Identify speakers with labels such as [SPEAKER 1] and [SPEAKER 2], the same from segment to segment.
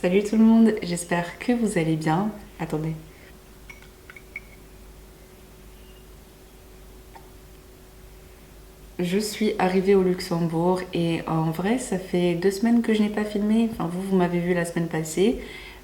[SPEAKER 1] Salut tout le monde, j'espère que vous allez bien. Attendez. Je suis arrivée au Luxembourg et en vrai ça fait 2 semaines que je n'ai pas filmé. Enfin vous m'avez vu la semaine passée.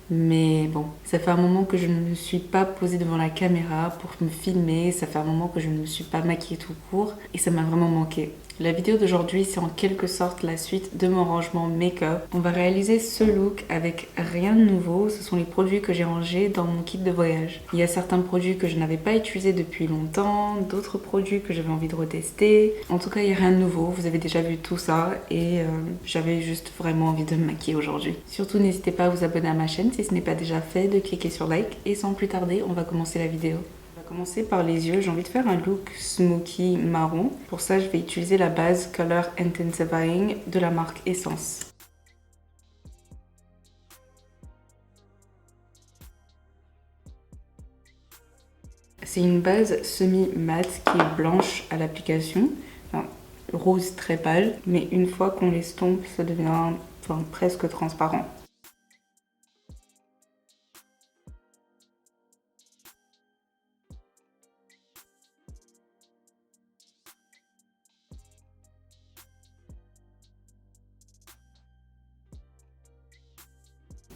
[SPEAKER 1] Mais bon, ça fait un moment que je ne me suis pas posée devant la caméra pour me filmer, ça fait un moment que je ne me suis pas maquillée tout court et ça m'a vraiment manqué. La vidéo d'aujourd'hui, c'est en quelque sorte la suite de mon rangement make-up. On va réaliser ce look avec rien de nouveau, ce sont les produits que j'ai rangés dans mon kit de voyage. Il y a certains produits que je n'avais pas utilisés depuis longtemps, d'autres produits que j'avais envie de retester. En tout cas, il n'y a rien de nouveau, vous avez déjà vu tout ça et j'avais juste vraiment envie de me maquiller aujourd'hui. Surtout, n'hésitez pas à vous abonner à ma chaîne si ce n'est pas déjà fait, de cliquer sur like et sans plus tarder, on va commencer la vidéo. On va commencer par les yeux. J'ai envie de faire un look smoky marron. Pour ça, je vais utiliser la base Color Intensifying de la marque Essence. C'est une base semi-mat qui est blanche à l'application, enfin, rose très pâle, mais une fois qu'on l'estompe, ça devient presque transparent.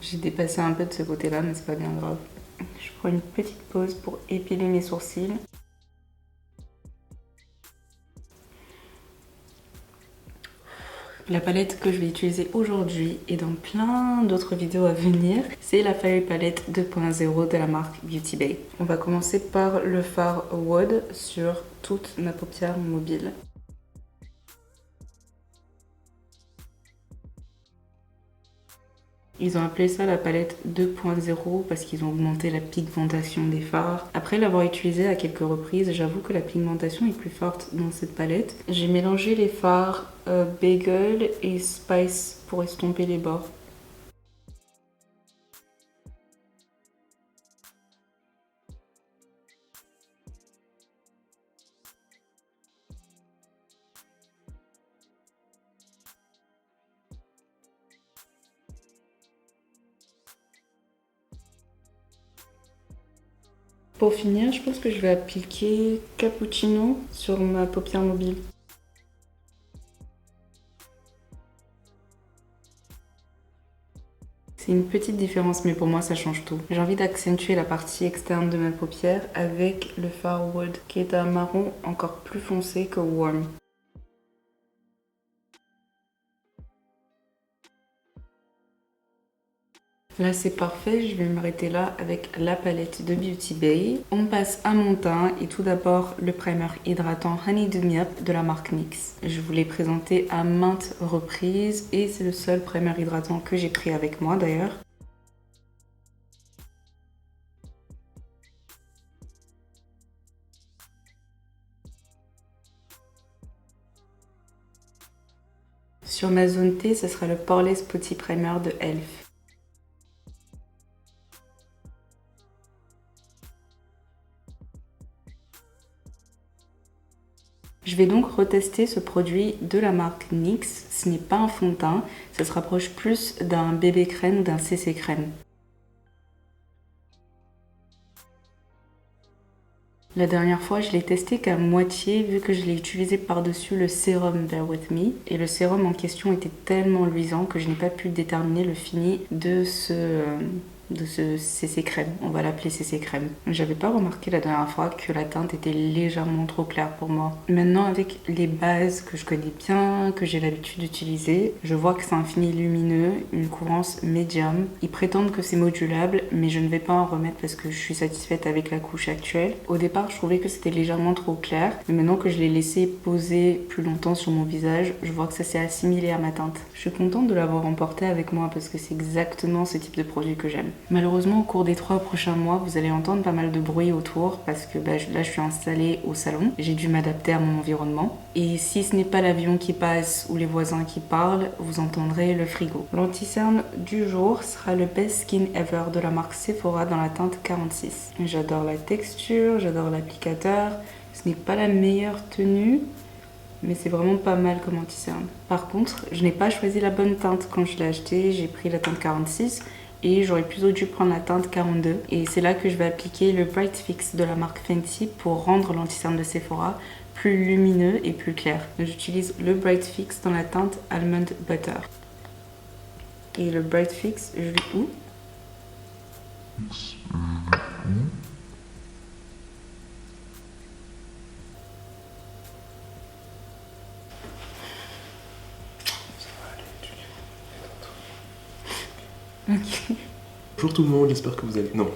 [SPEAKER 1] J'ai dépassé un peu de ce côté-là, mais c'est pas bien grave. Je prends une petite pause pour épiler mes sourcils. La palette que je vais utiliser aujourd'hui et dans plein d'autres vidéos à venir, c'est la Fairy Palette 2.0 de la marque Beauty Bay. On va commencer par le fard Wood sur toute ma paupière mobile. Ils ont appelé ça la palette 2.0 parce qu'ils ont augmenté la pigmentation des fards. Après l'avoir utilisée à quelques reprises, j'avoue que la pigmentation est plus forte dans cette palette. J'ai mélangé les fards Bagel et Spice pour estomper les bords. Pour finir, je pense que je vais appliquer Cappuccino sur ma paupière mobile. C'est une petite différence, mais pour moi ça change tout. J'ai envie d'accentuer la partie externe de ma paupière avec le fard Wood, qui est un marron encore plus foncé que Warm. Là c'est parfait, je vais m'arrêter là avec la palette de Beauty Bay. On passe à mon teint et tout d'abord le primer hydratant Honey Do Me Up de la marque NYX. Je vous l'ai présenté à maintes reprises et c'est le seul primer hydratant que j'ai pris avec moi d'ailleurs. Sur ma zone T, ce sera le Poreless Putty Primer de Elf. Je vais donc retester ce produit de la marque NYX. Ce n'est pas un fond de teint, ça se rapproche plus d'un bébé crème ou d'un CC crème. La dernière fois, je l'ai testé qu'à moitié vu que je l'ai utilisé par-dessus le sérum Bear With Me. Et le sérum en question était tellement luisant que je n'ai pas pu déterminer le fini de ce CC crème. On va l'appeler CC crème. J'avais pas remarqué la dernière fois que la teinte était légèrement trop claire pour moi. Maintenant, avec les bases que je connais bien, que j'ai l'habitude d'utiliser, je vois que c'est un fini lumineux, une couvrance médium. Ils prétendent que c'est modulable, mais je ne vais pas en remettre parce que je suis satisfaite avec la couche actuelle. Au départ, je trouvais que c'était légèrement trop clair, mais maintenant que je l'ai laissé poser plus longtemps sur mon visage, je vois que ça s'est assimilé à ma teinte. Je suis contente de l'avoir emporté avec moi parce que c'est exactement ce type de produit que j'aime. Malheureusement, au cours des 3 prochains mois, vous allez entendre pas mal de bruit autour parce que là, je suis installée au salon. J'ai dû m'adapter à mon environnement. Et si ce n'est pas l'avion qui passe ou les voisins qui parlent, vous entendrez le frigo. L'anti-cerne du jour sera le Best Skin Ever de la marque Sephora dans la teinte 46. J'adore la texture, j'adore l'applicateur. Ce n'est pas la meilleure tenue, mais c'est vraiment pas mal comme anti-cerne. Par contre, je n'ai pas choisi la bonne teinte quand je l'ai acheté, j'ai pris la teinte 46. et j'aurais plutôt dû prendre la teinte 42. Et c'est là que je vais appliquer le Bright Fix de la marque Fenty pour rendre l'anti-cerne de Sephora plus lumineux et plus clair. J'utilise le Bright Fix dans la teinte Almond Butter. Et le Bright Fix, je l'ai où? Ok.
[SPEAKER 2] Bonjour tout le monde, j'espère que vous allez... Non.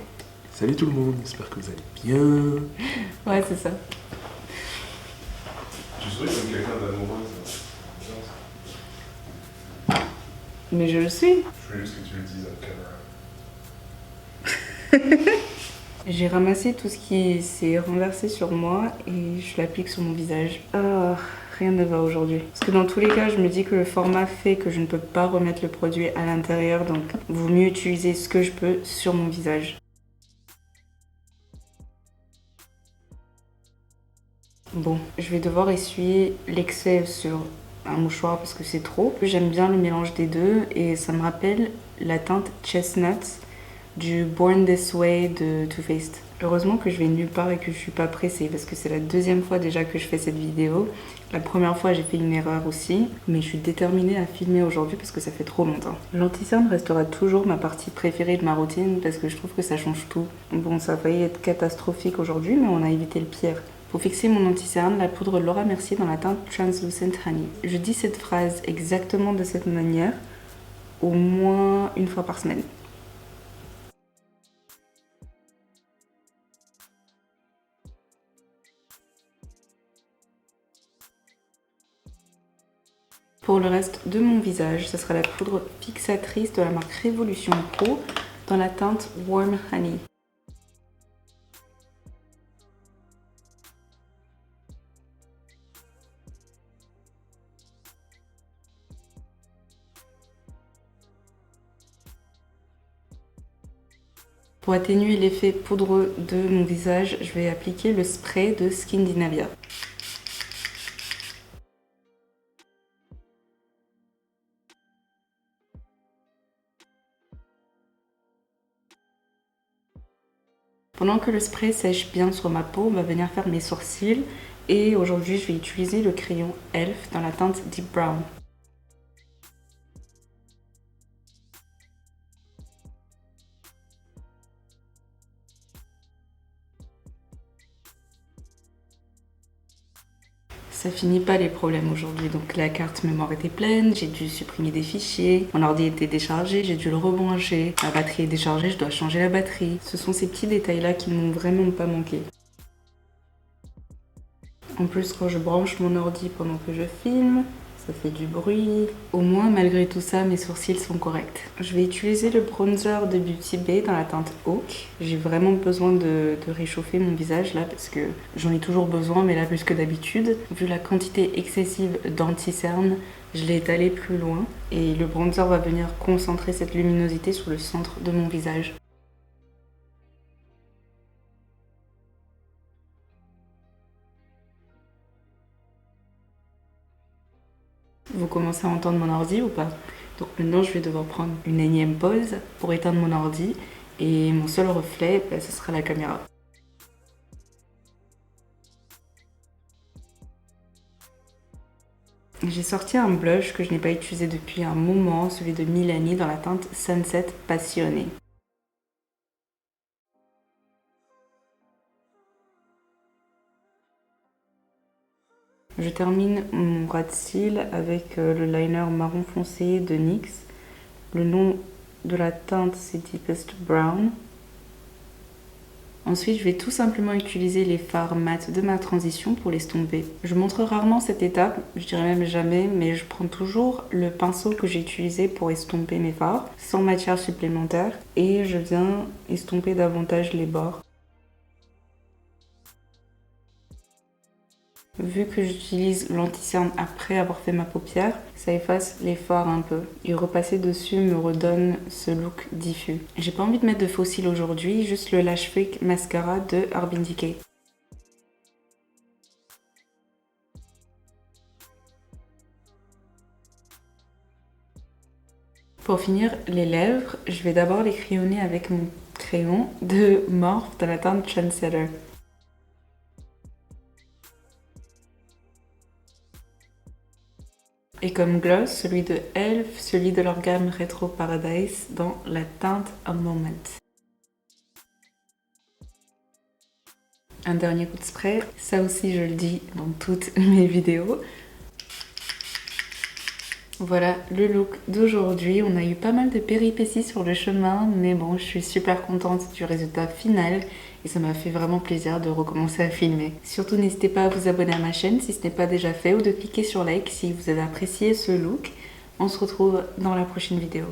[SPEAKER 2] Salut tout le monde, j'espère que vous allez bien.
[SPEAKER 1] Ouais, c'est ça.
[SPEAKER 2] Tu souris comme quelqu'un d'amoureux, ça.
[SPEAKER 1] Mais je le suis.
[SPEAKER 2] Je voulais juste que tu le dises à la caméra.
[SPEAKER 1] J'ai ramassé tout ce qui s'est renversé sur moi et je l'applique sur mon visage. Ah, rien ne va aujourd'hui. Parce que dans tous les cas, je me dis que le format fait que je ne peux pas remettre le produit à l'intérieur, donc vaut mieux utiliser ce que je peux sur mon visage. Bon, je vais devoir essuyer l'excès sur un mouchoir parce que c'est trop. J'aime bien le mélange des deux et ça me rappelle la teinte Chestnuts du Born This Way de Too Faced. Heureusement que je vais nulle part et que je suis pas pressée parce que c'est la deuxième fois déjà que je fais cette vidéo. La première fois j'ai fait une erreur aussi, mais je suis déterminée à filmer aujourd'hui parce que ça fait trop longtemps. L'anti-cerne restera toujours ma partie préférée de ma routine parce que je trouve que ça change tout. Bon, ça a failli être catastrophique aujourd'hui, mais on a évité le pire. Pour fixer mon anti-cerne, la poudre Laura Mercier dans la teinte Translucent Honey. Je dis cette phrase exactement de cette manière au moins une fois par semaine. Pour le reste de mon visage, ce sera la poudre fixatrice de la marque Révolution Pro dans la teinte Warm Honey. Pour atténuer l'effet poudreux de mon visage, je vais appliquer le spray de Skindinavia. Pendant que le spray sèche bien sur ma peau, on va venir faire mes sourcils. Et aujourd'hui, je vais utiliser le crayon Elf dans la teinte Deep Brown. Ça finit pas les problèmes aujourd'hui, donc la carte mémoire était pleine, j'ai dû supprimer des fichiers, mon ordi était déchargé, j'ai dû le rebrancher, ma batterie est déchargée, je dois changer la batterie. Ce sont ces petits détails là qui m'ont vraiment pas manqué. En plus, quand je branche mon ordi pendant que je filme, ça fait du bruit. Au moins, malgré tout ça, mes sourcils sont corrects. Je vais utiliser le bronzer de Beauty Bay dans la teinte Oak. J'ai vraiment besoin de réchauffer mon visage là parce que j'en ai toujours besoin, mais là plus que d'habitude. Vu la quantité excessive d'anti-cerne, je l'ai étalé plus loin. Et le bronzer va venir concentrer cette luminosité sur le centre de mon visage. Vous commencez à entendre mon ordi ou pas? Donc maintenant je vais devoir prendre une énième pause pour éteindre mon ordi et mon seul reflet, ce sera la caméra. J'ai sorti un blush que je n'ai pas utilisé depuis un moment, celui de Milani dans la teinte Sunset Passionné. Je termine mon ras de cils avec le liner marron foncé de NYX. Le nom de la teinte c'est Deepest Brown. Ensuite, je vais tout simplement utiliser les fards mat de ma transition pour l'estomper. Je montre rarement cette étape, je dirais même jamais, mais je prends toujours le pinceau que j'ai utilisé pour estomper mes fards, sans matière supplémentaire, et je viens estomper davantage les bords. Vu que j'utilise l'anti-cerne après avoir fait ma paupière, ça efface les fards un peu. Et repasser dessus me redonne ce look diffus. J'ai pas envie de mettre de faux cils aujourd'hui, juste le Lash Freak Mascara de Urban Decay. Pour finir les lèvres, je vais d'abord les crayonner avec mon crayon de Morphe de la teinte Trendsetter. Et comme gloss, celui de Elf, celui de leur gamme Retro Paradise dans la teinte A Moment. Un dernier coup de spray, ça aussi je le dis dans toutes mes vidéos. Voilà le look d'aujourd'hui. On a eu pas mal de péripéties sur le chemin, mais bon, je suis super contente du résultat final et ça m'a fait vraiment plaisir de recommencer à filmer. Surtout n'hésitez pas à vous abonner à ma chaîne si ce n'est pas déjà fait ou de cliquer sur like si vous avez apprécié ce look. On se retrouve dans la prochaine vidéo.